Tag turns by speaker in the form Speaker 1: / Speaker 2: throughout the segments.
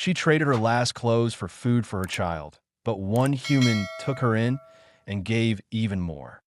Speaker 1: She traded her last clothes for food for her child, but one human took her in and gave even more.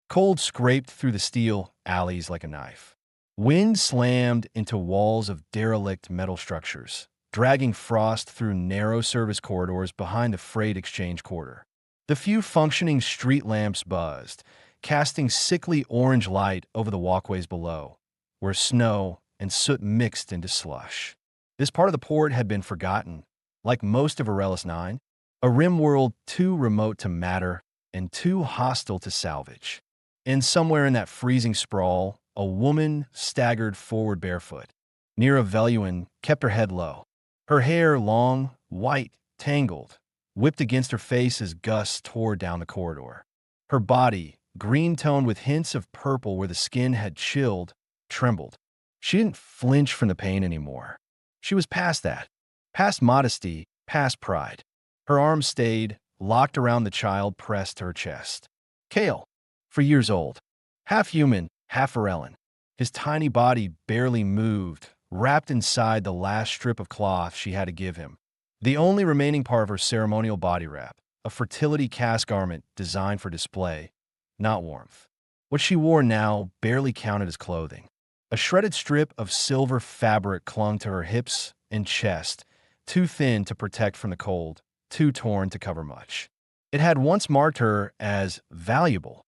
Speaker 1: Cold scraped through the steel alleys like a knife. Wind slammed into walls of derelict metal structures, dragging frost through narrow service corridors behind the freight exchange quarter. The few functioning street lamps buzzed, casting sickly orange light over the walkways below, where snow and soot mixed into slush. This part of the port had been forgotten, like most of Arelis 9, a rim world too remote to matter and too hostile to salvage. And somewhere in that freezing sprawl, a woman staggered forward barefoot. Nira Veluin kept her head low. Her hair long, white, tangled, whipped against her face as gusts tore down the corridor. Her body, green-toned with hints of purple where the skin had chilled, trembled. She didn't flinch from the pain anymore. She was past that, past modesty, past pride. Her arms stayed, locked around the child pressed to her chest. Kale, for years old, half human, half Varellan. His tiny body barely moved, wrapped inside the last strip of cloth she had to give him. The only remaining part of her ceremonial body wrap, a fertility cast garment designed for display, not warmth. What she wore now barely counted as clothing. A shredded strip of silver fabric clung to her hips and chest, too thin to protect from the cold, too torn to cover much. It had once marked her as valuable,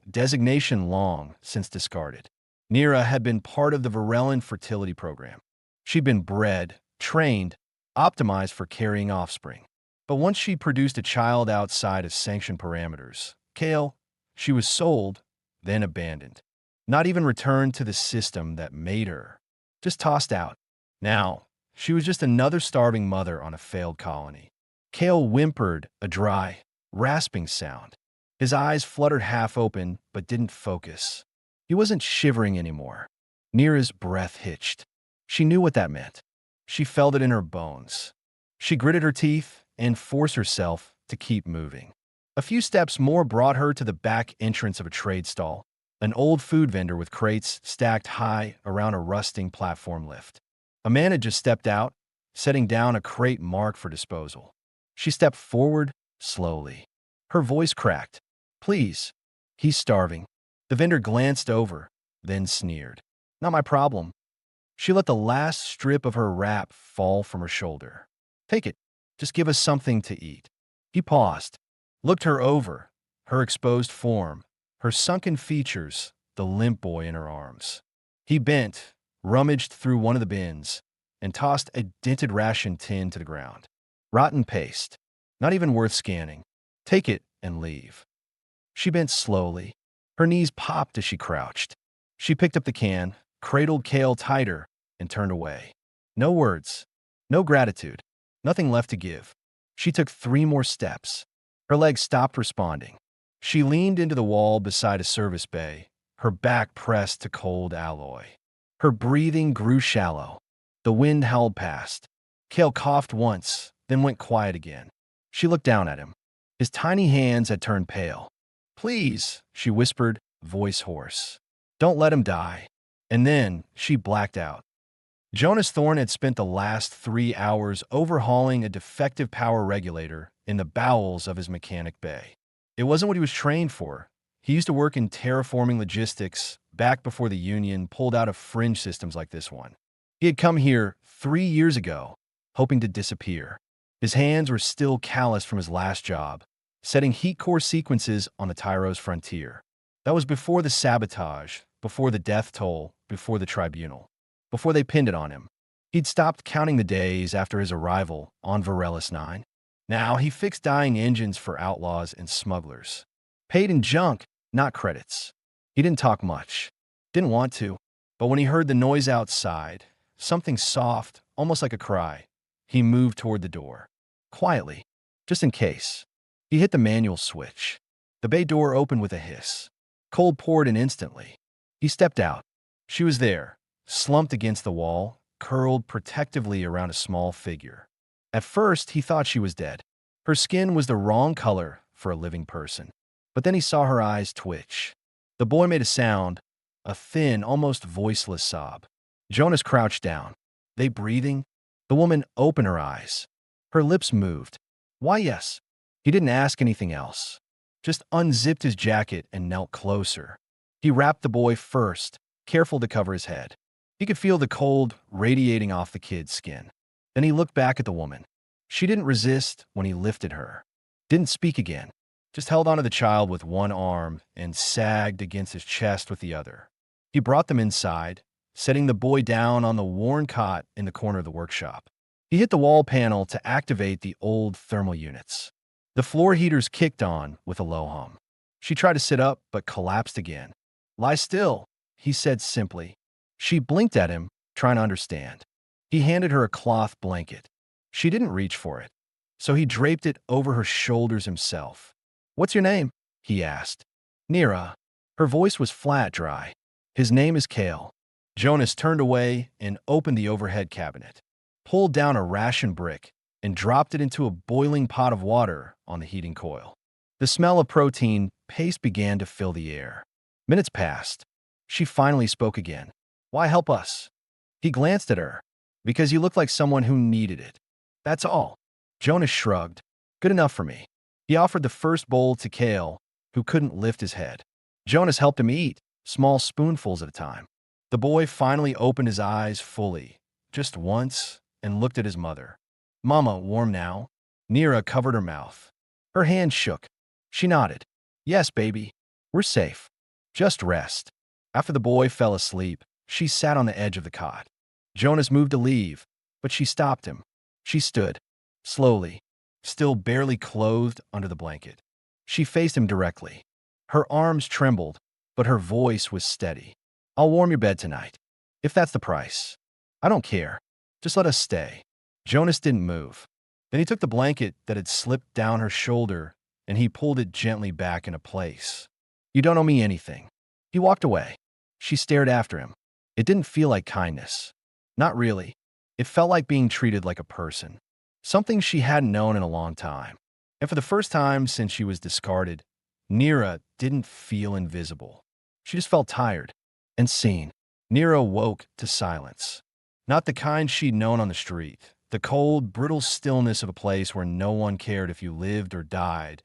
Speaker 1: designation long since discarded. Nira had been part of the Varellan fertility program. She'd been bred, trained, optimized for carrying offspring. But once she produced a child outside of sanctioned parameters, Kale, she was sold, then abandoned. Not even returned to the system that made her. Just tossed out. Now, she was just another starving mother on a failed colony. Kale whimpered a dry, rasping sound. His eyes fluttered half open, but didn't focus. He wasn't shivering anymore. Nira's breath hitched. She knew what that meant. She felt it in her bones. She gritted her teeth and forced herself to keep moving. A few steps more brought her to the back entrance of a trade stall, an old food vendor with crates stacked high around a rusting platform lift. A man had just stepped out, setting down a crate marked for disposal. She stepped forward slowly. Her voice cracked. "Please, he's starving." The vendor glanced over, then sneered. "Not my problem." She let the last strip of her wrap fall from her shoulder. "Take it. Just give us something to eat." He paused, looked her over, her exposed form, her sunken features, the limp boy in her arms. He bent, rummaged through one of the bins, and tossed a dented ration tin to the ground. "Rotten paste. Not even worth scanning. Take it and leave." She bent slowly. Her knees popped as she crouched. She picked up the can, cradled Kale tighter, and turned away. No words, no gratitude, nothing left to give. She took 3 more steps. Her legs stopped responding. She leaned into the wall beside a service bay, her back pressed to cold alloy. Her breathing grew shallow. The wind howled past. Kale coughed once, then went quiet again. She looked down at him. His tiny hands had turned pale. "Please," she whispered, voice hoarse. "Don't let him die." And then she blacked out. Jonas Thorne had spent the last 3 hours overhauling a defective power regulator in the bowels of his mechanic bay. It wasn't what he was trained for. He used to work in terraforming logistics back before the Union pulled out of fringe systems like this one. He had come here 3 years ago, hoping to disappear. His hands were still calloused from his last job, setting heat core sequences on the Tyros frontier. That was before the sabotage, before the death toll, before the tribunal, before they pinned it on him. He'd stopped counting the days after his arrival on Varelis 9. Now he fixed dying engines for outlaws and smugglers. Paid in junk, not credits. He didn't talk much. Didn't want to. But when he heard the noise outside, something soft, almost like a cry, he moved toward the door. Quietly, just in case. He hit the manual switch. The bay door opened with a hiss. Cold poured in instantly. He stepped out. She was there, slumped against the wall, curled protectively around a small figure. At first, he thought she was dead. Her skin was the wrong color for a living person. But then he saw her eyes twitch. The boy made a sound, a thin, almost voiceless sob. Jonas crouched down. They breathing? The woman opened her eyes. Her lips moved. Why, yes. He didn't ask anything else. Just unzipped his jacket and knelt closer. He wrapped the boy first, careful to cover his head. He could feel the cold radiating off the kid's skin. Then he looked back at the woman. She didn't resist when he lifted her. Didn't speak again. Just held onto the child with one arm and sagged against his chest with the other. He brought them inside, setting the boy down on the worn cot in the corner of the workshop. He hit the wall panel to activate the old thermal units. The floor heaters kicked on with a low hum. She tried to sit up, but collapsed again. "Lie still," he said simply. She blinked at him, trying to understand. He handed her a cloth blanket. She didn't reach for it, so he draped it over her shoulders himself. "What's your name?" he asked. "Nira." Her voice was flat, dry. "His name is Kale." Jonas turned away and opened the overhead cabinet, pulled down a ration brick, and dropped it into a boiling pot of water on the heating coil. The smell of protein paste began to fill the air. Minutes passed. She finally spoke again. "Why help us?" He glanced at her. "Because you look like someone who needed it. That's all." Jonas shrugged. "Good enough for me." He offered the first bowl to Kale, who couldn't lift his head. Jonas helped him eat, small spoonfuls at a time. The boy finally opened his eyes fully, just once, and looked at his mother. "Mama, warm now?" Nira covered her mouth. Her hand shook. She nodded. "Yes, baby. We're safe. Just rest." After the boy fell asleep, she sat on the edge of the cot. Jonas moved to leave, but she stopped him. She stood, slowly, still barely clothed under the blanket. She faced him directly. Her arms trembled, but her voice was steady. "I'll warm your bed tonight, if that's the price. I don't care. Just let us stay." Jonas didn't move. Then he took the blanket that had slipped down her shoulder and he pulled it gently back into place. "You don't owe me anything." He walked away. She stared after him. It didn't feel like kindness. Not really. It felt like being treated like a person. Something she hadn't known in a long time. And for the first time since she was discarded, Nira didn't feel invisible. She just felt tired and seen. Nira woke to silence. Not the kind she'd known on the street. The cold, brittle stillness of a place where no one cared if you lived or died,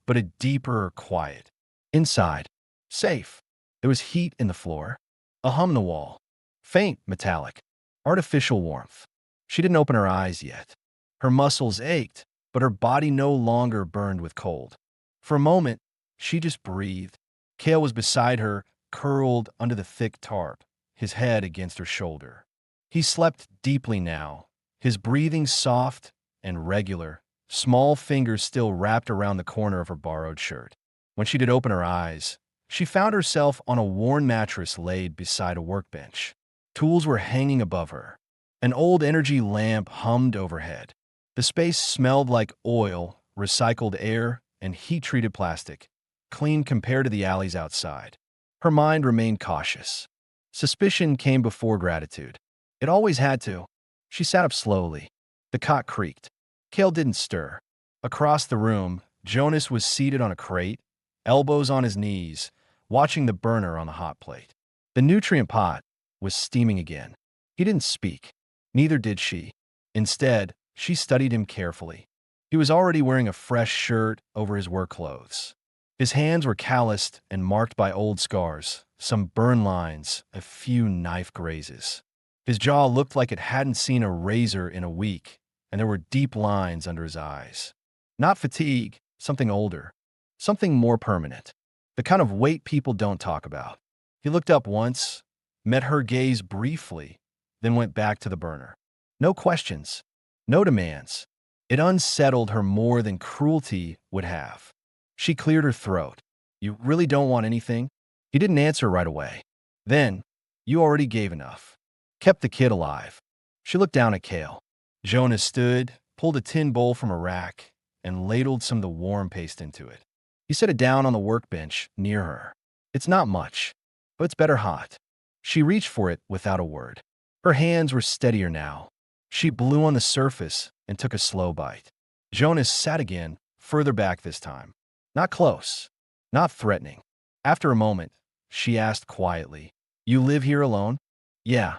Speaker 1: but a deeper quiet. Inside, safe. There was heat in the floor, a hum in the wall, faint, metallic, artificial warmth. She didn't open her eyes yet. Her muscles ached, but her body no longer burned with cold. For a moment, she just breathed. Kale was beside her, curled under the thick tarp, his head against her shoulder. He slept deeply now, his breathing soft and regular, small fingers still wrapped around the corner of her borrowed shirt. When she did open her eyes, she found herself on a worn mattress laid beside a workbench. Tools were hanging above her. An old energy lamp hummed overhead. The space smelled like oil, recycled air, and heat-treated plastic, clean compared to the alleys outside. Her mind remained cautious. Suspicion came before gratitude. It always had to. She sat up slowly. The cot creaked. Kale didn't stir. Across the room, Jonas was seated on a crate, elbows on his knees, watching the burner on the hot plate. The nutrient pot was steaming again. He didn't speak. Neither did she. Instead, she studied him carefully. He was already wearing a fresh shirt over his work clothes. His hands were calloused and marked by old scars, some burn lines, a few knife grazes. His jaw looked like it hadn't seen a razor in a week, and there were deep lines under his eyes. Not fatigue, something older, something more permanent. The kind of weight people don't talk about. He looked up once, met her gaze briefly, then went back to the burner. No questions, no demands. It unsettled her more than cruelty would have. She cleared her throat. "You really don't want anything?" He didn't answer right away. Then, "You already gave enough." Kept the kid alive. She looked down at Kale. Jonas stood, pulled a tin bowl from a rack, and ladled some of the warm paste into it. He set it down on the workbench near her. "It's not much, but it's better hot." She reached for it without a word. Her hands were steadier now. She blew on the surface and took a slow bite. Jonas sat again, further back this time. Not close, not threatening. After a moment, she asked quietly, "You live here alone?" "Yeah."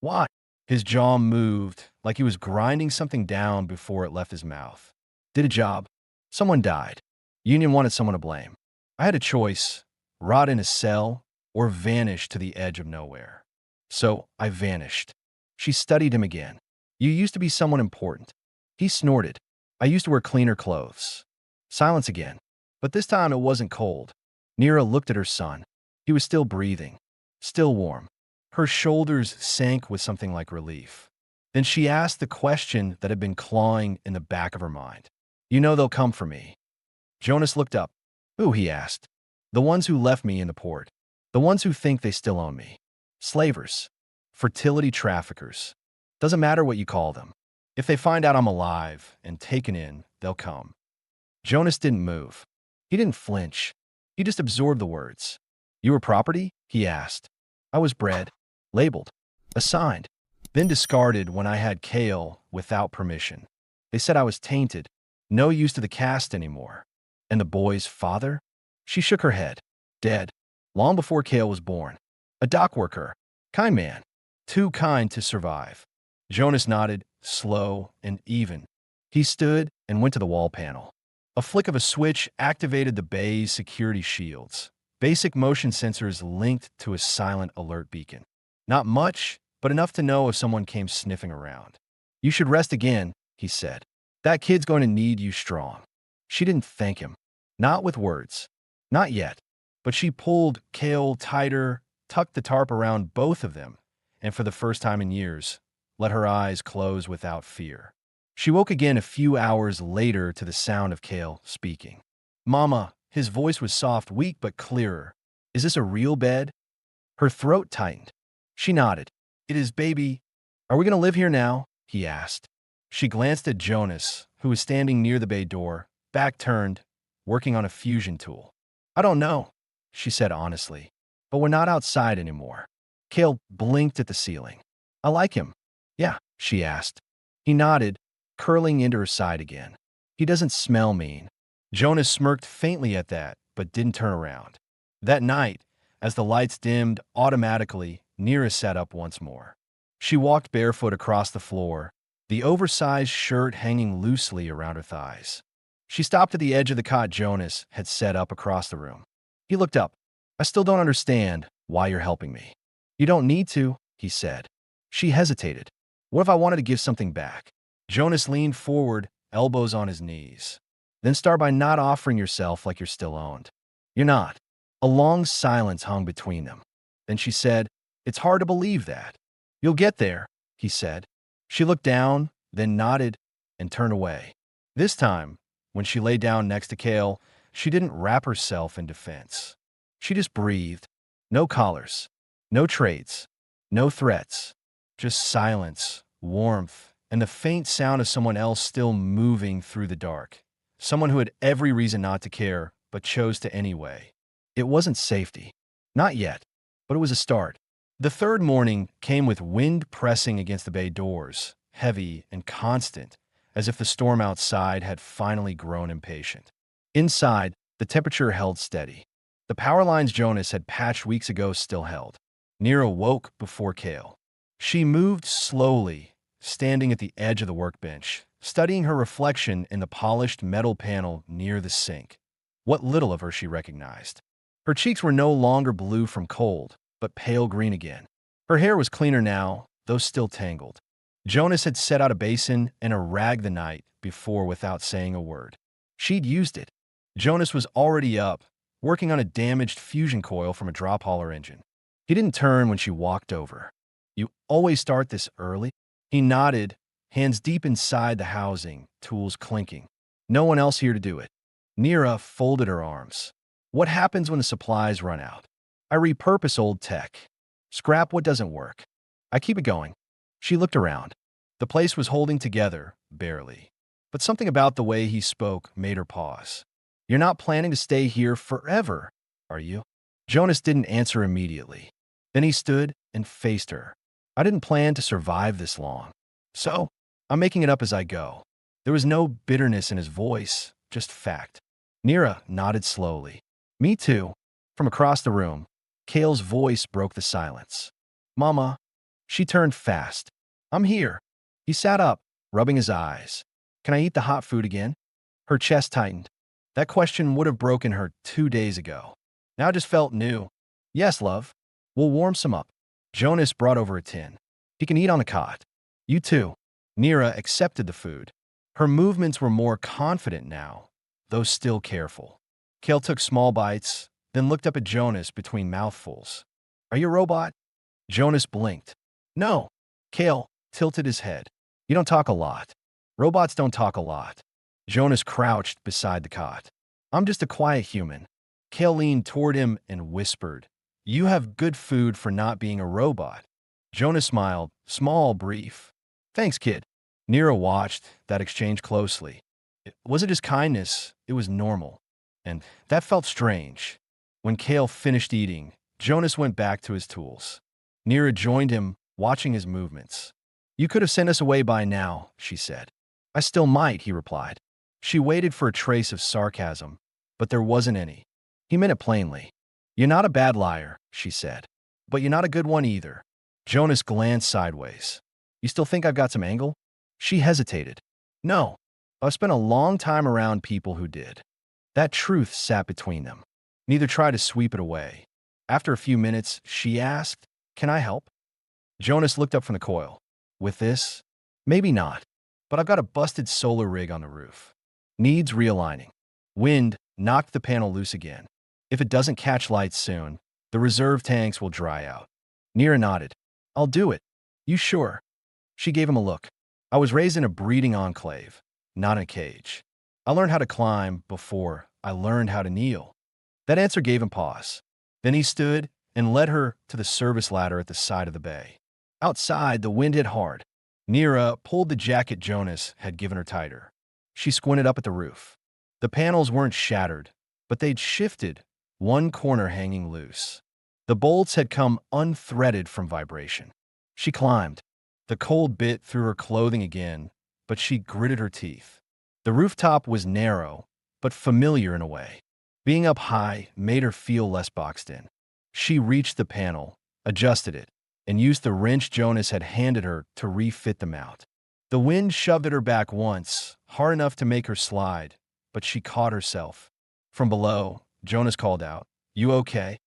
Speaker 1: "Why?" His jaw moved, like he was grinding something down before it left his mouth. Did a job. Someone died. Union wanted someone to blame. I had a choice, rot in a cell or vanish to the edge of nowhere. So I vanished. She studied him again. You used to be someone important. He snorted. I used to wear cleaner clothes. Silence again. But this time it wasn't cold. Nira looked at her son. He was still breathing. Still warm. Her shoulders sank with something like relief. Then she asked the question that had been clawing in the back of her mind. You know they'll come for me. Jonas looked up. Who, he asked. The ones who left me in the port. The ones who think they still own me. Slavers. Fertility traffickers. Doesn't matter what you call them. If they find out I'm alive and taken in, they'll come. Jonas didn't move. He didn't flinch. He just absorbed the words. You were property? He asked. I was bred, labeled, assigned, then discarded when I had kale without permission. They said I was tainted, no use to the caste anymore. And the boy's father? She shook her head. Dead, long before Kale was born. A dock worker, kind man, too kind to survive. Jonas nodded, slow and even. He stood and went to the wall panel. A flick of a switch activated the bay's security shields. Basic motion sensors linked to a silent alert beacon. Not much, but enough to know if someone came sniffing around. You should rest again, he said. That kid's going to need you strong. She didn't thank him. Not with words. Not yet. But she pulled Kale tighter, tucked the tarp around both of them, and for the first time in years, let her eyes close without fear. She woke again a few hours later to the sound of Kale speaking. Mama, his voice was soft, weak but clearer. Is this a real bed? Her throat tightened. She nodded. It is, baby. Are we going to live here now? He asked. She glanced at Jonas, who was standing near the bay door, back turned, working on a fusion tool. I don't know, she said honestly, but we're not outside anymore. Kale blinked at the ceiling. I like him. Yeah, she asked. He nodded, curling into her side again. He doesn't smell mean. Jonas smirked faintly at that, but didn't turn around. That night, as the lights dimmed automatically, Nira sat up once more. She walked barefoot across the floor, the oversized shirt hanging loosely around her thighs. She stopped at the edge of the cot Jonas had set up across the room. He looked up. I still don't understand why you're helping me. You don't need to, he said. She hesitated. What if I wanted to give something back? Jonas leaned forward, elbows on his knees. Then start by not offering yourself like you're still owned. You're not. A long silence hung between them. Then she said, It's hard to believe that. You'll get there, he said. She looked down, then nodded, and turned away. This time, when she lay down next to Kale, she didn't wrap herself in defense. She just breathed. No collars, no trades, no threats. Just silence, warmth, and the faint sound of someone else still moving through the dark. Someone who had every reason not to care, but chose to anyway. It wasn't safety. Not yet, but it was a start. The third morning came with wind pressing against the bay doors, heavy and constant, as if the storm outside had finally grown impatient. Inside, the temperature held steady. The power lines Jonas had patched weeks ago still held. Nira woke before Kale. She moved slowly, standing at the edge of the workbench, studying her reflection in the polished metal panel near the sink. What little of her she recognized. Her cheeks were no longer blue from cold, but pale green again. Her hair was cleaner now, though still tangled. Jonas had set out a basin and a rag the night before without saying a word. She'd used it. Jonas was already up, working on a damaged fusion coil from a drop hauler engine. He didn't turn when she walked over. You always start this early? He nodded, hands deep inside the housing, tools clinking. No one else here to do it. Nira folded her arms. What happens when the supplies run out? I repurpose old tech. Scrap what doesn't work. I keep it going. She looked around. The place was holding together, barely. But something about the way he spoke made her pause. You're not planning to stay here forever, are you? Jonas didn't answer immediately. Then he stood and faced her. I didn't plan to survive this long. So, I'm making it up as I go. There was no bitterness in his voice, just fact. Nira nodded slowly. Me too. From across the room, Kale's voice broke the silence. Mama. She turned fast. I'm here. He sat up, rubbing his eyes. Can I eat the hot food again? Her chest tightened. That question would have broken her 2 days ago. Now it just felt new. Yes, love. We'll warm some up. Jonas brought over a tin. He can eat on the cot. You too. Nira accepted the food. Her movements were more confident now, though still careful. Kale took small bites, then looked up at Jonas between mouthfuls. Are you a robot? Jonas blinked. No. Kale tilted his head. You don't talk a lot. Robots don't talk a lot. Jonas crouched beside the cot. I'm just a quiet human. Kale leaned toward him and whispered, You have good food for not being a robot. Jonas smiled, small, brief. Thanks, kid. Nira watched that exchange closely. It wasn't just kindness, it was normal. And that felt strange. When Kale finished eating, Jonas went back to his tools. Nira joined him, watching his movements. You could have sent us away by now, she said. I still might, he replied. She waited for a trace of sarcasm, but there wasn't any. He meant it plainly. You're not a bad liar, she said. But you're not a good one either. Jonas glanced sideways. You still think I've got some angle? She hesitated. No. I've spent a long time around people who did. That truth sat between them. Neither tried to sweep it away. After a few minutes, she asked, Can I help? Jonas looked up from the coil. With this? Maybe not. But I've got a busted solar rig on the roof. Needs realigning. Wind knocked the panel loose again. If it doesn't catch light soon, the reserve tanks will dry out. Nira nodded. I'll do it. You sure? She gave him a look. I was raised in a breeding enclave, not in a cage. I learned how to climb before I learned how to kneel. That answer gave him pause. Then he stood and led her to the service ladder at the side of the bay. Outside, the wind hit hard. Nira pulled the jacket Jonas had given her tighter. She squinted up at the roof. The panels weren't shattered, but they'd shifted, one corner hanging loose. The bolts had come unthreaded from vibration. She climbed. The cold bit through her clothing again, but she gritted her teeth. The rooftop was narrow, but familiar in a way. Being up high made her feel less boxed in. She reached the panel, adjusted it, and used the wrench Jonas had handed her to refit the mount. The wind shoved at her back once, hard enough to make her slide, but she caught herself. From below, Jonas called out, You okay?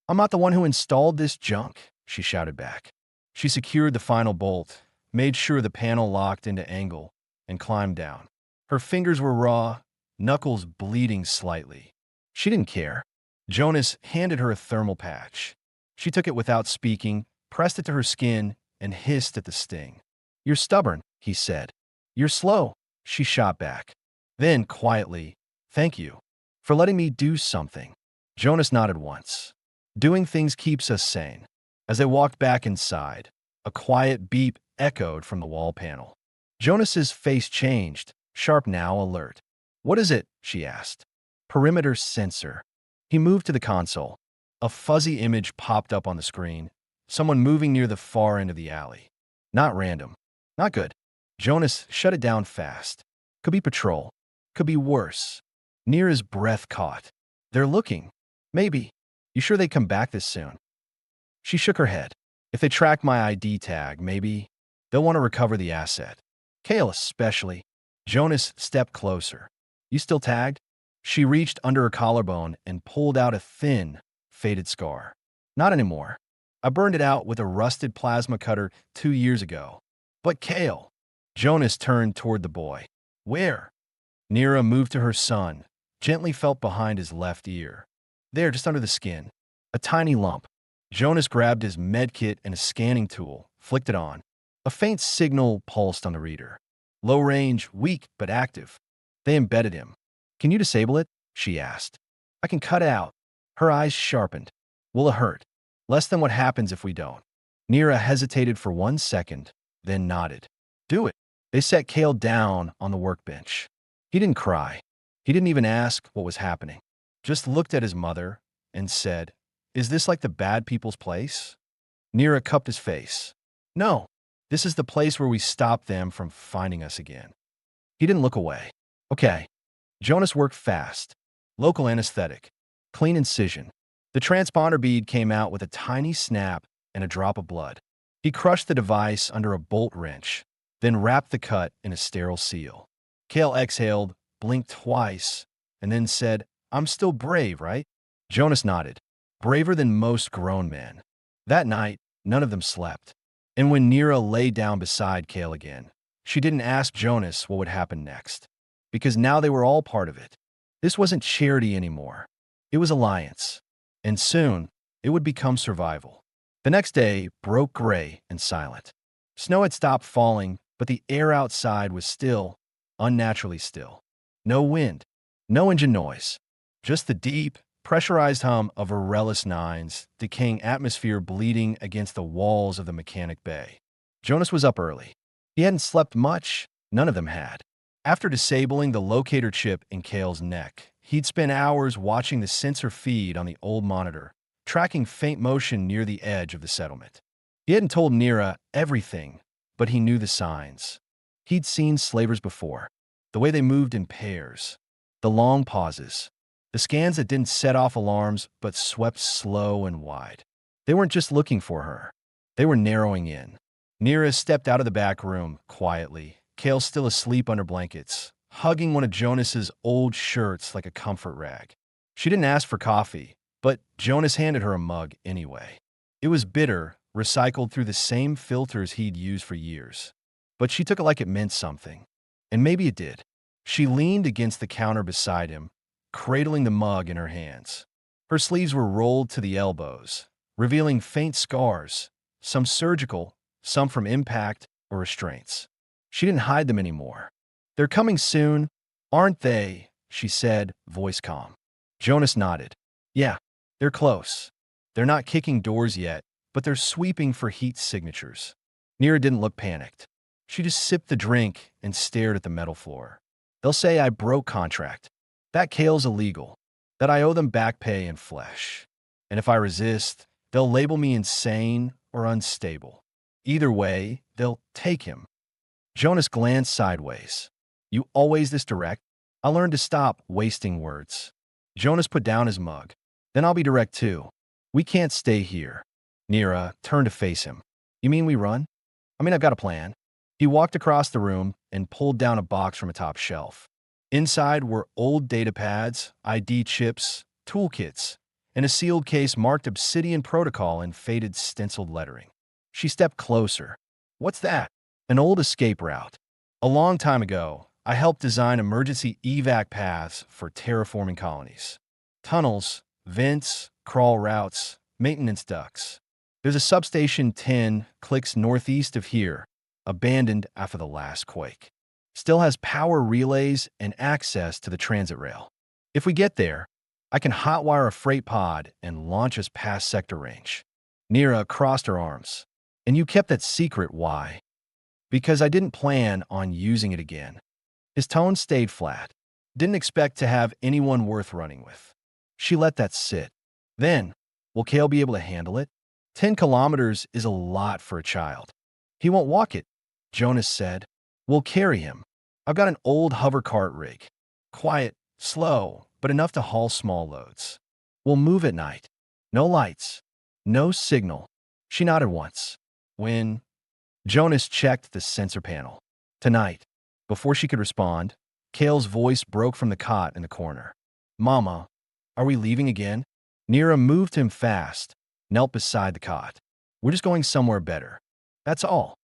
Speaker 1: I'm not the one who installed this junk, she shouted back. She secured the final bolt, made sure the panel locked into angle, and climbed down. Her fingers were raw, knuckles bleeding slightly. She didn't care. Jonas handed her a thermal patch. She took it without speaking, pressed it to her skin, and hissed at the sting. You're stubborn, he said. You're slow, she shot back. Then, quietly, Thank you for letting me do something. Jonas nodded once. Doing things keeps us sane. As they walked back inside, a quiet beep echoed from the wall panel. Jonas's face changed, sharp now, alert. What is it? She asked. Perimeter sensor. He moved to the console. A fuzzy image popped up on the screen. Someone moving near the far end of the alley. Not random. Not good. Jonas shut it down fast. Could be patrol. Could be worse. Nira's breath caught. They're looking. Maybe. You sure they come back this soon? She shook her head. If they track my ID tag, maybe. They'll want to recover the asset. Kale especially. Jonas stepped closer. You still tagged? She reached under her collarbone and pulled out a thin, faded scar. Not anymore. I burned it out with a rusted plasma cutter 2 years ago. But Kale. Jonas turned toward the boy. Where? Nira moved to her son, gently felt behind his left ear. There, just under the skin. A tiny lump. Jonas grabbed his medkit and a scanning tool, flicked it on. A faint signal pulsed on the reader. Low range, weak, but active. They embedded him. Can you disable it? She asked. I can cut it out. Her eyes sharpened. Will it hurt? Less than what happens if we don't. Nira hesitated for 1 second, then nodded. Do it. They set Kale down on the workbench. He didn't cry. He didn't even ask what was happening. Just looked at his mother and said, Is this like the bad people's place? Nira cupped his face. No, this is the place where we stop them from finding us again. He didn't look away. Okay. Jonas worked fast. Local anesthetic. Clean incision. The transponder bead came out with a tiny snap and a drop of blood. He crushed the device under a bolt wrench, then wrapped the cut in a sterile seal. Kale exhaled, blinked twice, and then said, "I'm still brave, right?" Jonas nodded. Braver than most grown men. That night, none of them slept. And when Nira lay down beside Kale again, she didn't ask Jonas what would happen next. Because now they were all part of it. This wasn't charity anymore. It was alliance. And soon, it would become survival. The next day broke gray and silent. Snow had stopped falling, but the air outside was still, unnaturally still. No wind, no engine noise, just the deep, pressurized hum of Aurelius Nine's decaying atmosphere bleeding against the walls of the mechanic bay. Jonas was up early. He hadn't slept much, none of them had. After disabling the locator chip in Kale's neck, he'd spent hours watching the sensor feed on the old monitor, tracking faint motion near the edge of the settlement. He hadn't told Nira everything, but he knew the signs. He'd seen slavers before, the way they moved in pairs, the long pauses, the scans that didn't set off alarms but swept slow and wide. They weren't just looking for her. They were narrowing in. Nira stepped out of the back room, quietly, Kale still asleep under blankets, hugging one of Jonas's old shirts like a comfort rag. She didn't ask for coffee, but Jonas handed her a mug anyway. It was bitter, recycled through the same filters he'd used for years. But she took it like it meant something. And maybe it did. She leaned against the counter beside him, cradling the mug in her hands. Her sleeves were rolled to the elbows, revealing faint scars, some surgical, some from impact or restraints. She didn't hide them anymore. "They're coming soon, aren't they?" she said, voice calm. Jonas nodded. "Yeah, they're close. They're not kicking doors yet, but they're sweeping for heat signatures." Nira didn't look panicked. She just sipped the drink and stared at the metal floor. "They'll say I broke contract, that Kale's illegal, that I owe them back pay in flesh. And if I resist, they'll label me insane or unstable. Either way, they'll take him." Jonas glanced sideways. "You always this direct? I'll learn to stop wasting words." Jonas put down his mug. "Then I'll be direct too. We can't stay here." Nira turned to face him. "You mean we run?" I've got a plan." He walked across the room and pulled down a box from a top shelf. Inside were old data pads, ID chips, toolkits, and a sealed case marked Obsidian Protocol in faded stenciled lettering. She stepped closer. "What's that?" "An old escape route. A long time ago, I helped design emergency evac paths for terraforming colonies. Tunnels, vents, crawl routes, maintenance ducts. There's a substation 10 clicks northeast of here, abandoned after the last quake. Still has power relays and access to the transit rail. If we get there, I can hotwire a freight pod and launch us past sector range." Nira crossed her arms. "And you kept that secret, why?" "Because I didn't plan on using it again." His tone stayed flat. "Didn't expect to have anyone worth running with." She let that sit. Then, "Will Kale be able to handle it?" 10 kilometers is a lot for a child. "He won't walk it," Jonas said. "We'll carry him. I've got an old hover cart rig. Quiet, slow, but enough to haul small loads. We'll move at night. No lights. No signal." She nodded once. "When?" Jonas checked the sensor panel. "Tonight." Before she could respond, Kale's voice broke from the cot in the corner. "Mama, are we leaving again?" Nira moved him fast, knelt beside the cot. "We're just going somewhere better. That's all."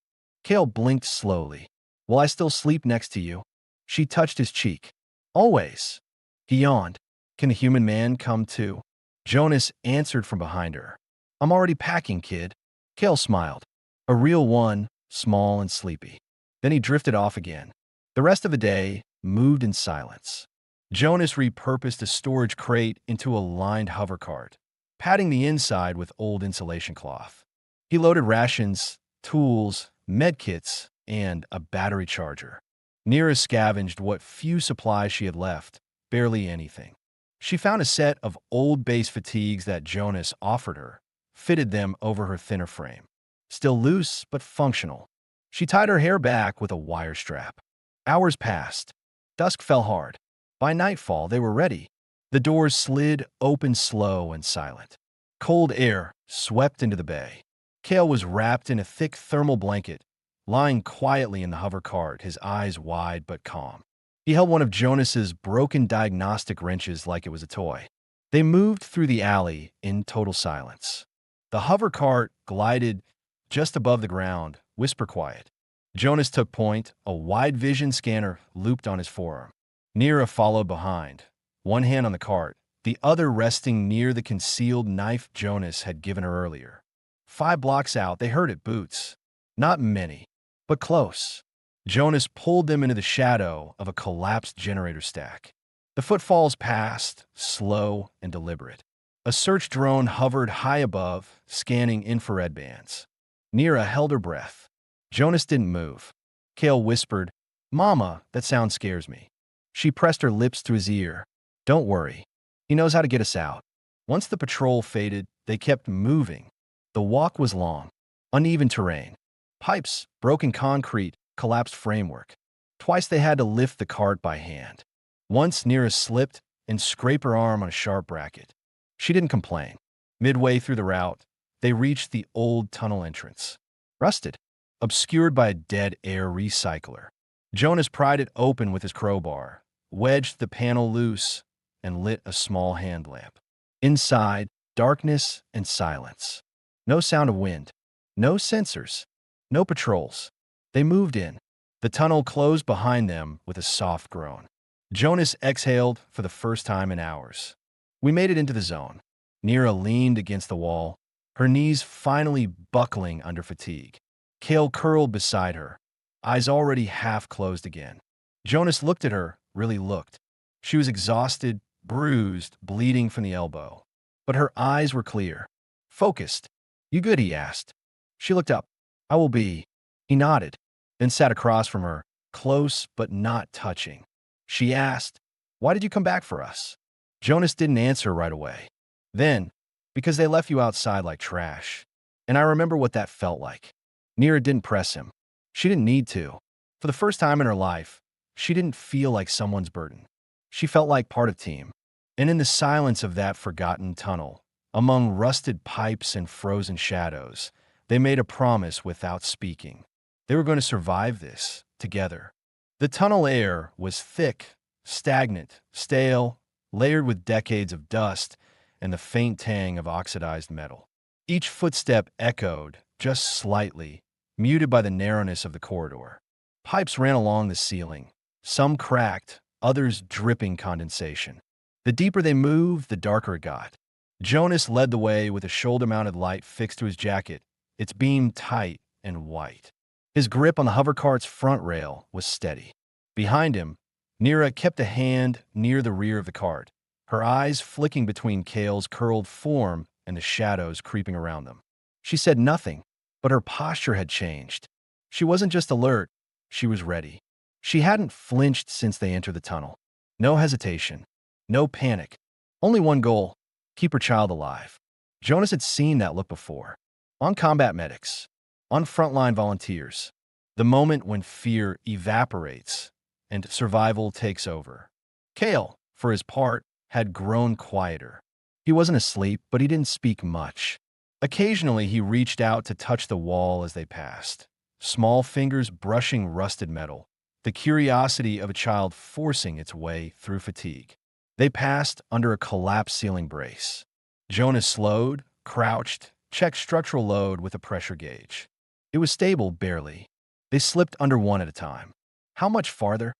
Speaker 1: Kale blinked slowly. "Will I still sleep next to you?" She touched his cheek. "Always." He yawned. "Can the human man come too?" Jonas answered from behind her. "I'm already packing, kid." Kale smiled. A real one, small and sleepy. Then he drifted off again. The rest of the day moved in silence. Jonas repurposed a storage crate into a lined hover cart, padding the inside with old insulation cloth. He loaded rations, tools, medkits, and a battery charger. Nira scavenged what few supplies she had left, barely anything. She found a set of old base fatigues that Jonas offered her, fitted them over her thinner frame. Still loose, but functional. She tied her hair back with a wire strap. Hours passed. Dusk fell hard. By nightfall, they were ready. The doors slid open slow and silent. Cold air swept into the bay. Kale was wrapped in a thick thermal blanket, lying quietly in the hover cart, his eyes wide but calm. He held one of Jonas's broken diagnostic wrenches like it was a toy. They moved through the alley in total silence. The hover cart glided just above the ground, whisper quiet. Jonas took point, a wide vision scanner looped on his forearm. Nira followed behind, one hand on the cart, the other resting near the concealed knife Jonas had given her earlier. 5 blocks out, they heard it, boots. Not many, but close. Jonas pulled them into the shadow of a collapsed generator stack. The footfalls passed, slow and deliberate. A search drone hovered high above, scanning infrared bands. Nira held her breath. Jonas didn't move. Kale whispered, "Mama, that sound scares me." She pressed her lips to his ear. "Don't worry. He knows how to get us out." Once the patrol faded, they kept moving. The walk was long, uneven terrain. Pipes, broken concrete, collapsed framework. Twice they had to lift the cart by hand. Once Nira slipped and scraped her arm on a sharp bracket. She didn't complain. Midway through the route, they reached the old tunnel entrance. Rusted, obscured by a dead-air recycler. Jonas pried it open with his crowbar, wedged the panel loose, and lit a small hand lamp. Inside, darkness and silence. No sound of wind. No sensors. No patrols. They moved in. The tunnel closed behind them with a soft groan. Jonas exhaled for the first time in hours. We made it into the zone. Nira leaned against the wall, her knees finally buckling under fatigue. Kale curled beside her, eyes already half closed again. Jonas looked at her, really looked. She was exhausted, bruised, bleeding from the elbow. But her eyes were clear, focused. "You good?" he asked. She looked up. "I will be." He nodded, then sat across from her, close but not touching. She asked, "Why did you come back for us?" Jonas didn't answer right away. Then, "Because they left you outside like trash. And I remember what that felt like." Nira didn't press him. She didn't need to. For the first time in her life, she didn't feel like someone's burden. She felt like part of team. And in the silence of that forgotten tunnel, among rusted pipes and frozen shadows, they made a promise without speaking. They were going to survive this, together. The tunnel air was thick, stagnant, stale, layered with decades of dust and the faint tang of oxidized metal. Each footstep echoed, just slightly, muted by the narrowness of the corridor. Pipes ran along the ceiling, some cracked, others dripping condensation. The deeper they moved, the darker it got. Jonas led the way with a shoulder-mounted light fixed to his jacket, its beam tight and white. His grip on the hovercart's front rail was steady. Behind him, Nira kept a hand near the rear of the cart, her eyes flicking between Kale's curled form and the shadows creeping around them. She said nothing, but her posture had changed. She wasn't just alert, she was ready. She hadn't flinched since they entered the tunnel. No hesitation, no panic, only one goal: keep her child alive. Jonas had seen that look before. On combat medics, on frontline volunteers. The moment when fear evaporates and survival takes over. Kale, for his part, had grown quieter. He wasn't asleep, but he didn't speak much. Occasionally, he reached out to touch the wall as they passed, small fingers brushing rusted metal, the curiosity of a child forcing its way through fatigue. They passed under a collapsed ceiling brace. Jonas slowed, crouched, checked structural load with a pressure gauge. It was stable, barely. They slipped under one at a time. "How much farther?"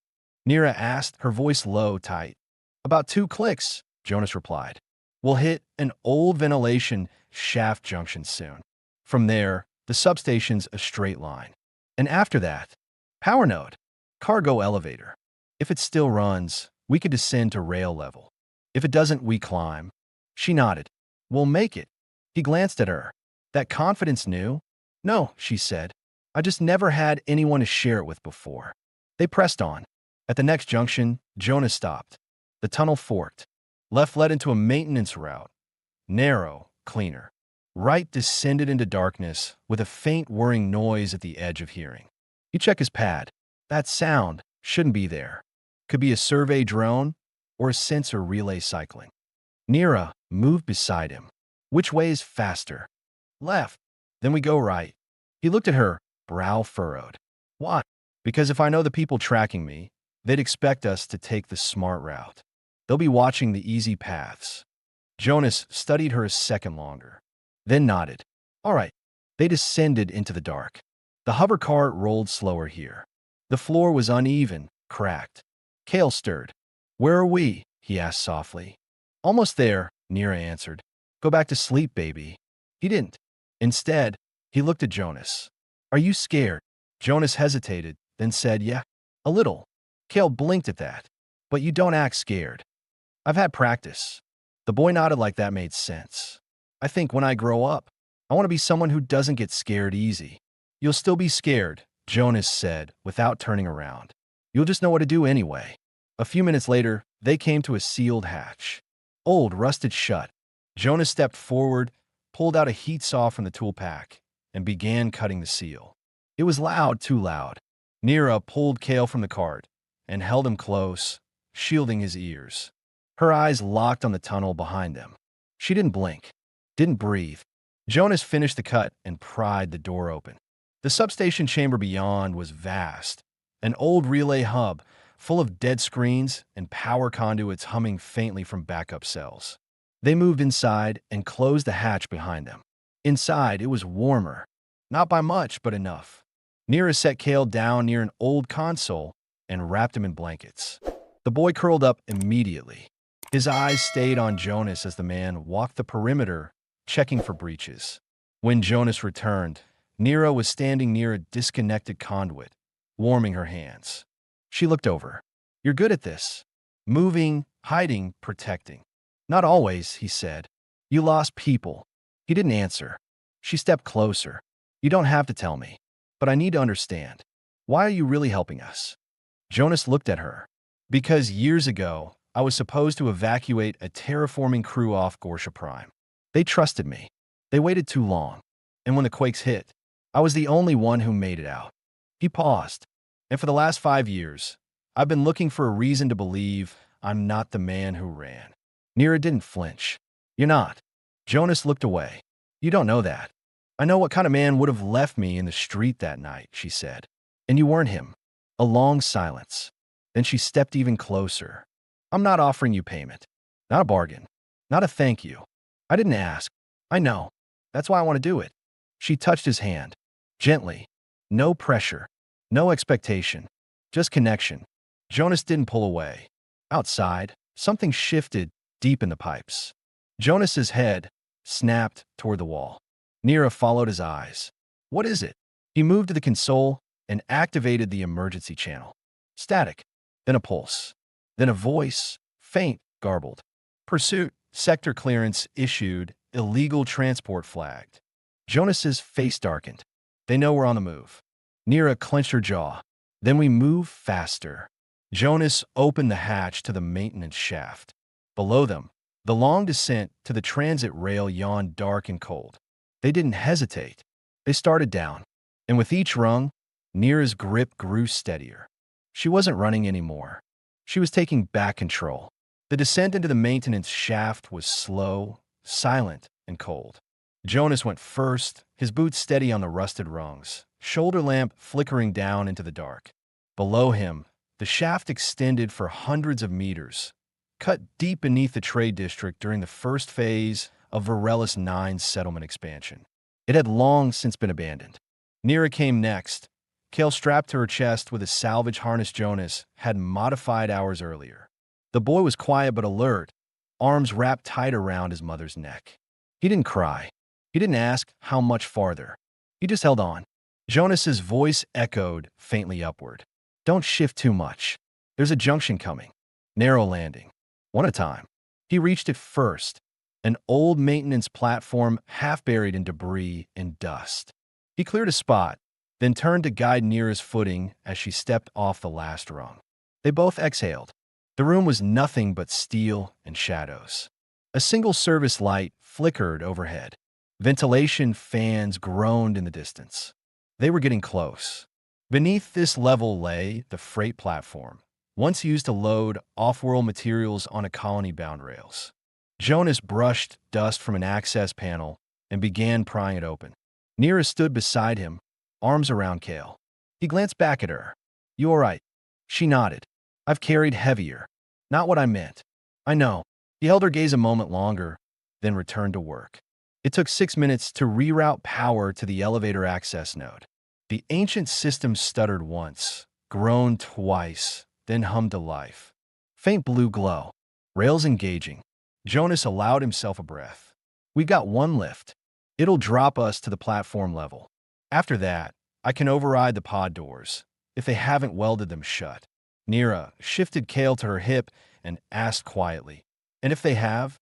Speaker 1: Nira asked, her voice low, tight. "About 2 clicks," Jonas replied. "We'll hit an old ventilation shaft junction soon. From there, the substation's a straight line. And after that, power node, cargo elevator. If it still runs, we could descend to rail level. If it doesn't, we climb." She nodded. "We'll make it." He glanced at her. "That confidence new?" "No," she said. "I just never had anyone to share it with before." They pressed on. At the next junction, Jonas stopped. The tunnel forked. Left led into a maintenance route. Narrow, cleaner. Right descended into darkness with a faint whirring noise at the edge of hearing. He checked his pad. That sound shouldn't be there. Could be a survey drone or a sensor relay cycling. Nira moved beside him. "Which way is faster?" "Left. Then we go right." He looked at her, brow furrowed. Why? Because if I know the people tracking me, they'd expect us to take the smart route. They'll be watching the easy paths. Jonas studied her a second longer, then nodded. All right. They descended into the dark. The hover cart rolled slower here. The floor was uneven, cracked. Kale stirred. Where are we? He asked softly. Almost there, Nira answered. Go back to sleep, baby. He didn't. Instead, he looked at Jonas. Are you scared? Jonas hesitated, then said, yeah, a little. Kale blinked at that. But you don't act scared. I've had practice. The boy nodded like that made sense. I think when I grow up, I want to be someone who doesn't get scared easy. You'll still be scared, Jonas said, without turning around. You'll just know what to do anyway. A few minutes later, they came to a sealed hatch. Old, rusted shut. Jonas stepped forward, pulled out a heat saw from the tool pack, and began cutting the seal. It was loud, too loud. Nira pulled Kale from the cart and held him close, shielding his ears. Her eyes locked on the tunnel behind them. She didn't blink, didn't breathe. Jonas finished the cut and pried the door open. The substation chamber beyond was vast, an old relay hub full of dead screens and power conduits humming faintly from backup cells. They moved inside and closed the hatch behind them. Inside, it was warmer. Not by much, but enough. Nira set Kale down near an old console and wrapped him in blankets. The boy curled up immediately. His eyes stayed on Jonas as the man walked the perimeter, checking for breaches. When Jonas returned, Nira was standing near a disconnected conduit, warming her hands. She looked over. You're good at this. Moving, hiding, protecting. Not always, he said. You lost people. He didn't answer. She stepped closer. You don't have to tell me, but I need to understand. Why are you really helping us? Jonas looked at her. Because years ago, I was supposed to evacuate a terraforming crew off Gorsha Prime. They trusted me. They waited too long. And when the quakes hit, I was the only one who made it out. He paused. And for the last 5 years, I've been looking for a reason to believe I'm not the man who ran. Nira didn't flinch. You're not. Jonas looked away. You don't know that. I know what kind of man would have left me in the street that night, she said. And you weren't him. A long silence. Then she stepped even closer. I'm not offering you payment. Not a bargain. Not a thank you. I didn't ask. I know. That's why I want to do it. She touched his hand. Gently. No pressure. No expectation. Just connection. Jonas didn't pull away. Outside, something shifted deep in the pipes. Jonas's head snapped toward the wall. Nira followed his eyes. What is it? He moved to the console and activated the emergency channel. Static. Then a pulse. Then a voice, faint, garbled. Pursuit. Sector clearance issued. Illegal transport flagged. Jonas's face darkened. They know we're on the move. Nira clenched her jaw. Then we move faster. Jonas opened the hatch to the maintenance shaft. Below them, the long descent to the transit rail yawned dark and cold. They didn't hesitate. They started down. And with each rung, Nira's grip grew steadier. She wasn't running anymore. She was taking back control. The descent into the maintenance shaft was slow, silent, and cold. Jonas went first, his boots steady on the rusted rungs, shoulder lamp flickering down into the dark. Below him, the shaft extended for hundreds of meters, cut deep beneath the trade district during the first phase of Varellus 9's settlement expansion. It had long since been abandoned. Nira came next. Kale strapped to her chest with a salvage harness Jonas had modified hours earlier. The boy was quiet but alert, arms wrapped tight around his mother's neck. He didn't cry. He didn't ask how much farther. He just held on. Jonas's voice echoed faintly upward. Don't shift too much. There's a junction coming. Narrow landing. One at a time. He reached it first. An old maintenance platform half buried in debris and dust. He cleared a spot, then turned to guide Nira's footing as she stepped off the last rung. They both exhaled. The room was nothing but steel and shadows. A single service light flickered overhead. Ventilation fans groaned in the distance. They were getting close. Beneath this level lay the freight platform, once used to load off-world materials on a colony-bound rails. Jonas brushed dust from an access panel and began prying it open. Nira stood beside him, arms around Kale. He glanced back at her. You all right? She nodded. I've carried heavier. Not what I meant. I know. He held her gaze a moment longer, then returned to work. It took 6 minutes to reroute power to the elevator access node. The ancient system stuttered once, groaned twice, then hummed to life. Faint blue glow. Rails engaging. Jonas allowed himself a breath. We've got one lift. It'll drop us to the platform level. After that, I can override the pod doors, if they haven't welded them shut. Nira shifted Kale to her hip and asked quietly, and if they have?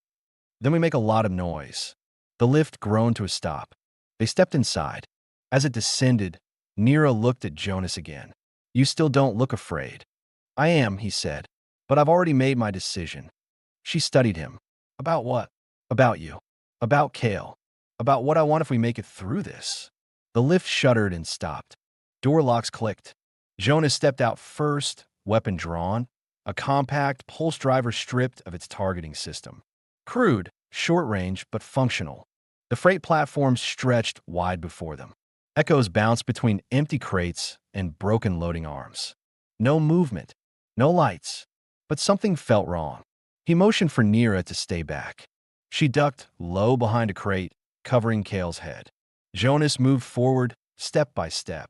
Speaker 1: Then we make a lot of noise. The lift groaned to a stop. They stepped inside. As it descended, Nira looked at Jonas again. You still don't look afraid. I am, he said, but I've already made my decision. She studied him. About what? About you. About Kale. About what I want if we make it through this. The lift shuddered and stopped. Door locks clicked. Jonas stepped out first, weapon drawn, a compact pulse driver stripped of its targeting system. Crude, short range, but functional. The freight platform stretched wide before them. Echoes bounced between empty crates and broken loading arms. No movement, no lights, but something felt wrong. He motioned for Nira to stay back. She ducked low behind a crate, covering Kale's head. Jonas moved forward, step by step.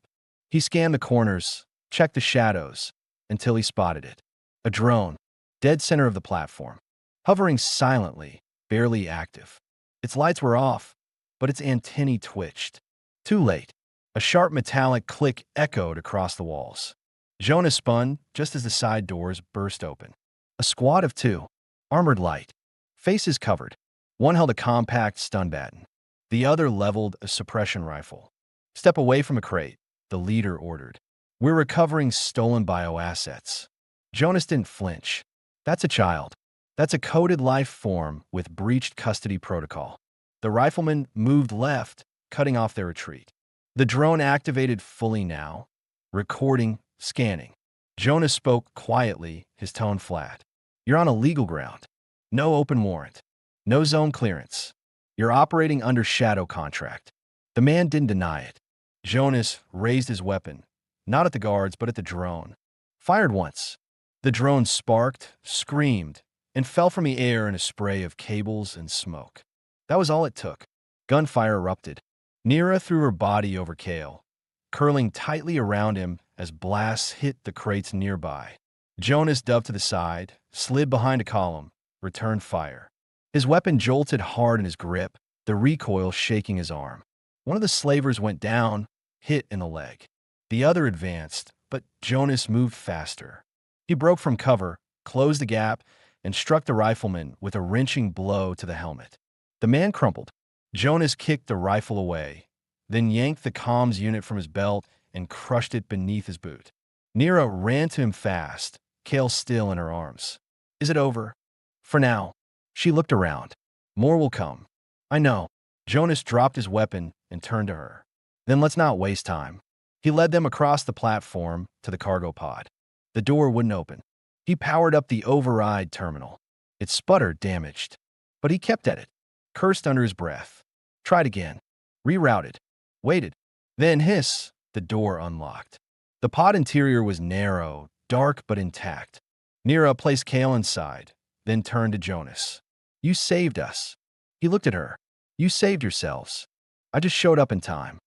Speaker 1: He scanned the corners, checked the shadows, until he spotted it. A drone, dead center of the platform, hovering silently, barely active. Its lights were off, but its antennae twitched. Too late. A sharp metallic click echoed across the walls. Jonas spun just as the side doors burst open. A squad of 2, armored light, faces covered. One held a compact stun baton. The other leveled a suppression rifle. Step away from a crate, the leader ordered. We're recovering stolen bioassets. Jonas didn't flinch. That's a child. That's a coded life form with breached custody protocol. The rifleman moved left, cutting off their retreat. The drone activated fully now. Recording, scanning. Jonas spoke quietly, his tone flat. You're on illegal ground. No open warrant. No zone clearance. You're operating under shadow contract. The man didn't deny it. Jonas raised his weapon, not at the guards, but at the drone. Fired once. The drone sparked, screamed, and fell from the air in a spray of cables and smoke. That was all it took. Gunfire erupted. Nira threw her body over Kale, curling tightly around him as blasts hit the crates nearby. Jonas dove to the side, slid behind a column, returned fire. His weapon jolted hard in his grip, the recoil shaking his arm. One of the slavers went down, hit in the leg. The other advanced, but Jonas moved faster. He broke from cover, closed the gap, and struck the rifleman with a wrenching blow to the helmet. The man crumpled. Jonas kicked the rifle away, then yanked the comms unit from his belt and crushed it beneath his boot. Nira ran to him fast, Kale still in her arms. Is it over? For now. She looked around. More will come. I know. Jonas dropped his weapon and turned to her. Then let's not waste time. He led them across the platform to the cargo pod. The door wouldn't open. He powered up the override terminal. It sputtered, damaged. But he kept at it, cursed under his breath. Tried again. Rerouted. Waited. Then hiss, the door unlocked. The pod interior was narrow, dark but intact. Nira placed Kale inside, then turned to Jonas. You saved us. He looked at her. You saved yourselves. I just showed up in time.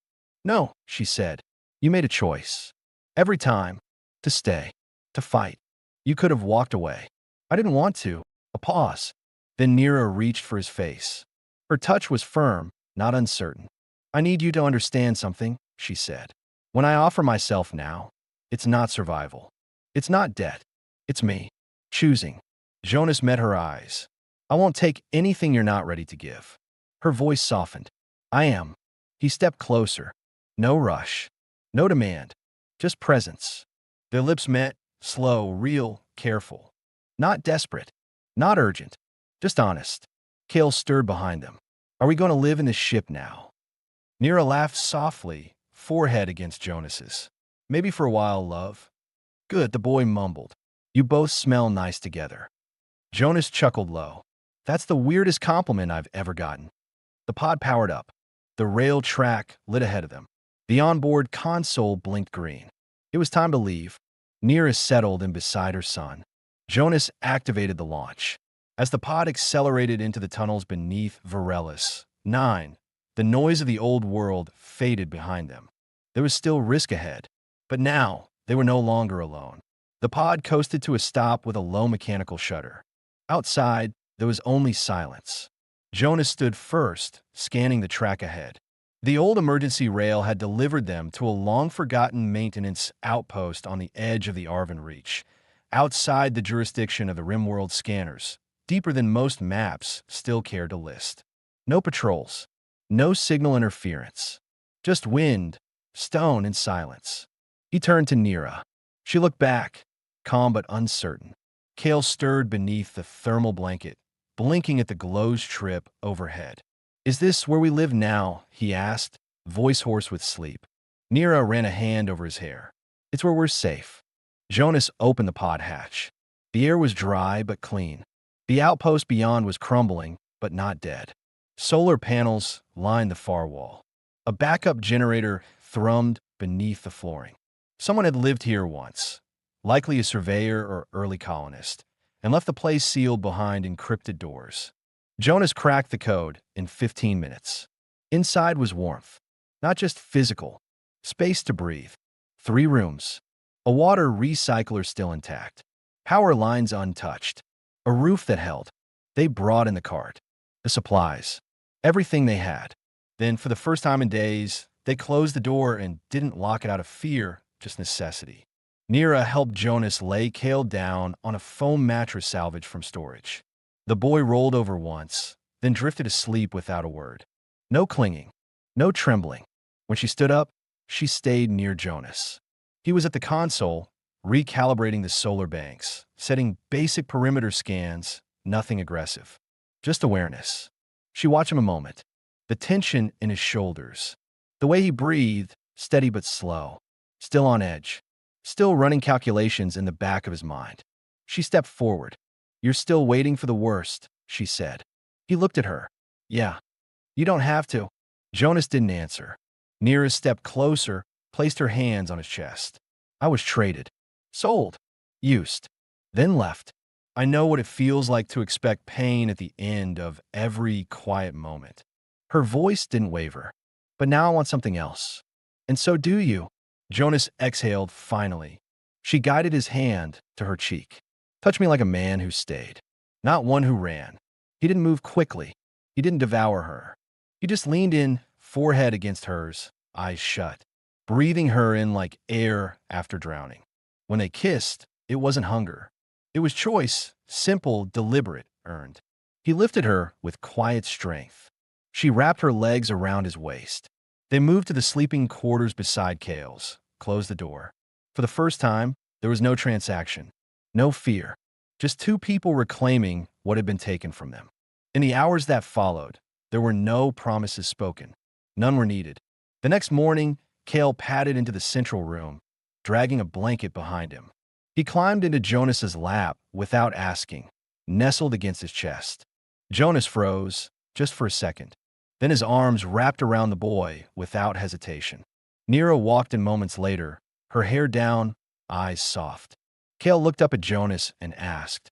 Speaker 1: No, she said. You made a choice. Every time. To stay. To fight. You could have walked away. I didn't want to. A pause. Then Nira reached for his face. Her touch was firm, not uncertain. I need you to understand something, she said. When I offer myself now, it's not survival. It's not debt. It's me. Choosing. Jonas met her eyes. I won't take anything you're not ready to give. Her voice softened. I am. He stepped closer. No rush. No demand. Just presence. Their lips met, slow, real, careful. Not desperate. Not urgent. Just honest. Kale stirred behind them. Are we going to live in this ship now? Nira laughed softly, forehead against Jonas's. Maybe for a while, love. Good, the boy mumbled. You both smell nice together. Jonas chuckled low. That's the weirdest compliment I've ever gotten. The pod powered up. The rail track lit ahead of them. The onboard console blinked green. It was time to leave. Nira settled in beside her son. Jonas activated the launch. As the pod accelerated into the tunnels beneath Varellus 9, the noise of the old world faded behind them. There was still risk ahead, but now they were no longer alone. The pod coasted to a stop with a low mechanical shudder. Outside, there was only silence. Jonas stood first, scanning the track ahead. The old emergency rail had delivered them to a long-forgotten maintenance outpost on the edge of the Arvin Reach, outside the jurisdiction of the Rimworld scanners, deeper than most maps still cared to list. No patrols, no signal interference, just wind, stone, and silence. He turned to Nira. She looked back, calm but uncertain. Kale stirred beneath the thermal blanket, blinking at the glow strip overhead. "Is this where we live now?" he asked, voice hoarse with sleep. Nira ran a hand over his hair. "It's where we're safe." Jonas opened the pod hatch. The air was dry but clean. The outpost beyond was crumbling, but not dead. Solar panels lined the far wall. A backup generator thrummed beneath the flooring. Someone had lived here once, likely a surveyor or early colonist, and left the place sealed behind encrypted doors. Jonas cracked the code in 15 minutes. Inside was warmth, not just physical, space to breathe. 3 rooms, a water recycler still intact, power lines untouched, a roof that held. They brought in the cart, the supplies, everything they had. Then, for the first time in days, they closed the door and didn't lock it out of fear, just necessity. Nira helped Jonas lay Kale down on a foam mattress salvaged from storage. The boy rolled over once, then drifted asleep without a word. No clinging, no trembling. When she stood up, she stayed near Jonas. He was at the console, recalibrating the solar banks, setting basic perimeter scans, nothing aggressive. Just awareness. She watched him a moment. The tension in his shoulders. The way he breathed, steady but slow. Still on edge. Still running calculations in the back of his mind. She stepped forward. "You're still waiting for the worst," she said. He looked at her. "Yeah. You don't have to." Jonas didn't answer. Nira stepped closer, placed her hands on his chest. "I was traded. Sold. Used. Then left. I know what it feels like to expect pain at the end of every quiet moment." Her voice didn't waver. "But now I want something else." "And so do you." Jonas exhaled finally. She guided his hand to her cheek. "Touch me like a man who stayed, not one who ran." He didn't move quickly. He didn't devour her. He just leaned in, forehead against hers, eyes shut, breathing her in like air after drowning. When they kissed, it wasn't hunger. It was choice, simple, deliberate, earned. He lifted her with quiet strength. She wrapped her legs around his waist. They moved to the sleeping quarters beside Kale's, closed the door. For the first time, there was no transaction, no fear, just 2 people reclaiming what had been taken from them. In the hours that followed, there were no promises spoken. None were needed. The next morning, Kale padded into the central room, dragging a blanket behind him. He climbed into Jonas's lap without asking, nestled against his chest. Jonas froze, just for a second. Then his arms wrapped around the boy without hesitation. Nira walked in moments later, her hair down, eyes soft. Kale looked up at Jonas and asked,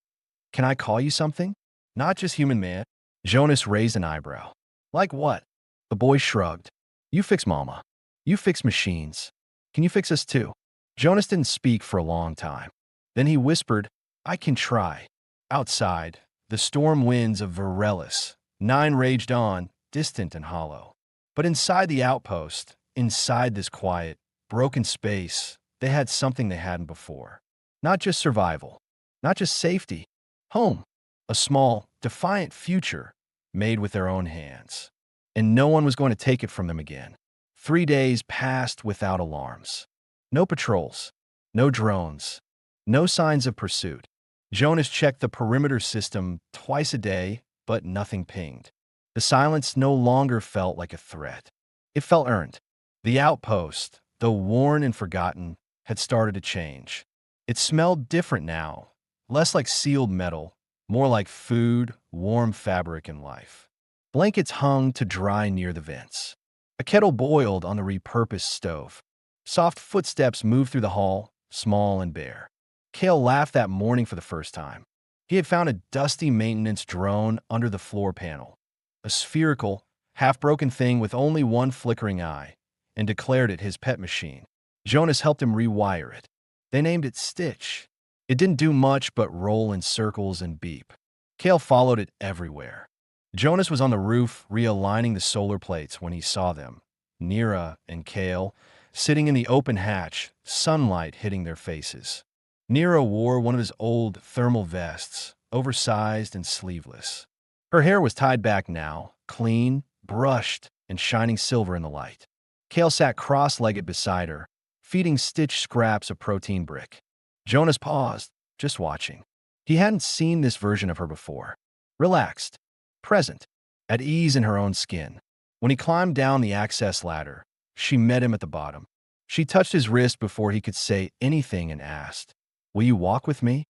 Speaker 1: "Can I call you something? Not just human man?" Jonas raised an eyebrow. "Like what?" The boy shrugged. "You fix mama. You fix machines. Can you fix us too?" Jonas didn't speak for a long time. Then he whispered, "I can try." Outside, the storm winds of Varellus 9 raged on, distant and hollow. But inside the outpost, inside this quiet, broken space, they had something they hadn't before. Not just survival, not just safety, home. A small, defiant future made with their own hands. And no one was going to take it from them again. 3 days passed without alarms. No patrols, no drones, no signs of pursuit. Jonas checked the perimeter system twice a day, but nothing pinged. The silence no longer felt like a threat. It felt earned. The outpost, though worn and forgotten, had started to change. It smelled different now, less like sealed metal, more like food, warm fabric, and life. Blankets hung to dry near the vents. A kettle boiled on the repurposed stove. Soft footsteps moved through the hall, small and bare. Kale laughed that morning for the first time. He had found a dusty maintenance drone under the floor panel, a spherical, half-broken thing with only one flickering eye, and declared it his pet machine. Jonas helped him rewire it. They named it Stitch. It didn't do much but roll in circles and beep. Kale followed it everywhere. Jonas was on the roof realigning the solar plates when he saw them, Nira and Kale, sitting in the open hatch, sunlight hitting their faces. Nira wore one of his old thermal vests, oversized and sleeveless. Her hair was tied back now, clean, brushed, and shining silver in the light. Kale sat cross-legged beside her, feeding Stitch scraps of protein brick. Jonas paused, just watching. He hadn't seen this version of her before. Relaxed, present, at ease in her own skin. When he climbed down the access ladder, she met him at the bottom. She touched his wrist before he could say anything and asked, "Will you walk with me?"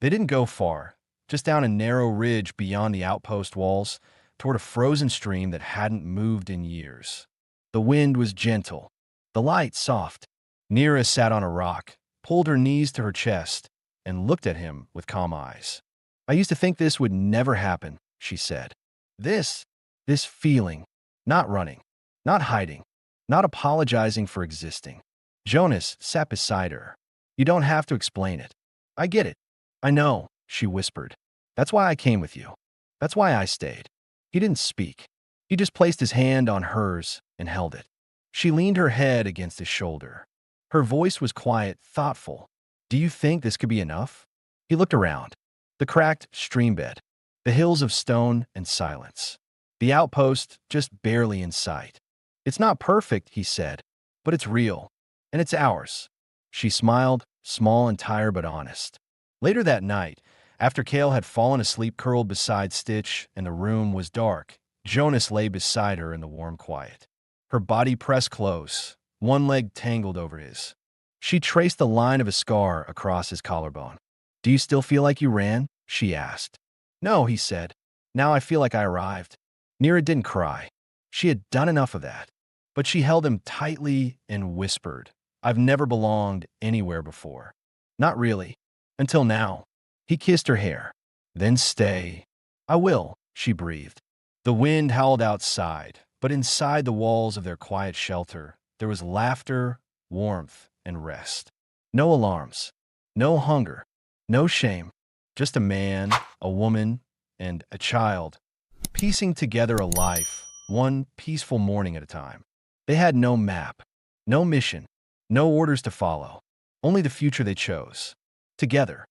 Speaker 1: They didn't go far, just down a narrow ridge beyond the outpost walls, toward a frozen stream that hadn't moved in years. The wind was gentle, the light soft. Nira sat on a rock, pulled her knees to her chest, and looked at him with calm eyes. "I used to think this would never happen," she said. This feeling, not running, not hiding, not apologizing for existing." Jonas sat beside her. "You don't have to explain it. I get it. I know," she whispered. "That's why I came with you. That's why I stayed." He didn't speak. He just placed his hand on hers and held it. She leaned her head against his shoulder. Her voice was quiet, thoughtful. "Do you think this could be enough?" He looked around. The cracked stream bed, the hills of stone and silence. The outpost just barely in sight. "It's not perfect," he said, "but it's real. And it's ours." She smiled, small and tired but honest. Later that night, after Kale had fallen asleep curled beside Stitch and the room was dark, Jonas lay beside her in the warm quiet. Her body pressed close, one leg tangled over his. She traced the line of a scar across his collarbone. "Do you still feel like you ran?" she asked. "No," he said. "Now I feel like I arrived." Nira didn't cry. She had done enough of that. But she held him tightly and whispered, "I've never belonged anywhere before. Not really. Until now." He kissed her hair. "Then stay." "I will," she breathed. The wind howled outside, but inside the walls of their quiet shelter, there was laughter, warmth, and rest. No alarms, no hunger, no shame. Just a man, a woman, and a child, piecing together a life, one peaceful morning at a time. They had no map, no mission, no orders to follow, only the future they chose. Together.